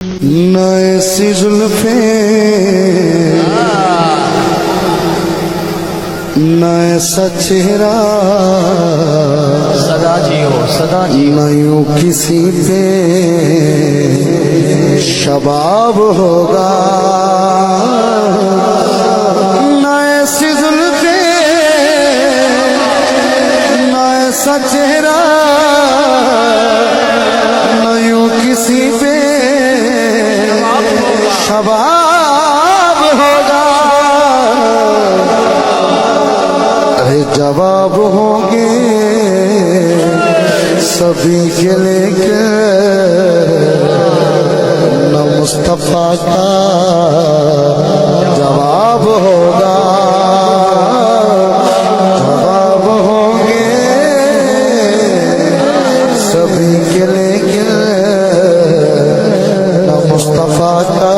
न ऐसी जुल्फे न ऐसा चेहरा सदा जियो सदा जियो। न यूं किसी पे शबाब होगा। न ऐसी जुल्फे न ऐसा चेहरा न यूं किसी पे शबाब होगा। अरे जवाब होंगे सभी के लेके न मुस्तफा का जवाब होगा। जवाब होंगे सभी के लेके न मुस्तफा का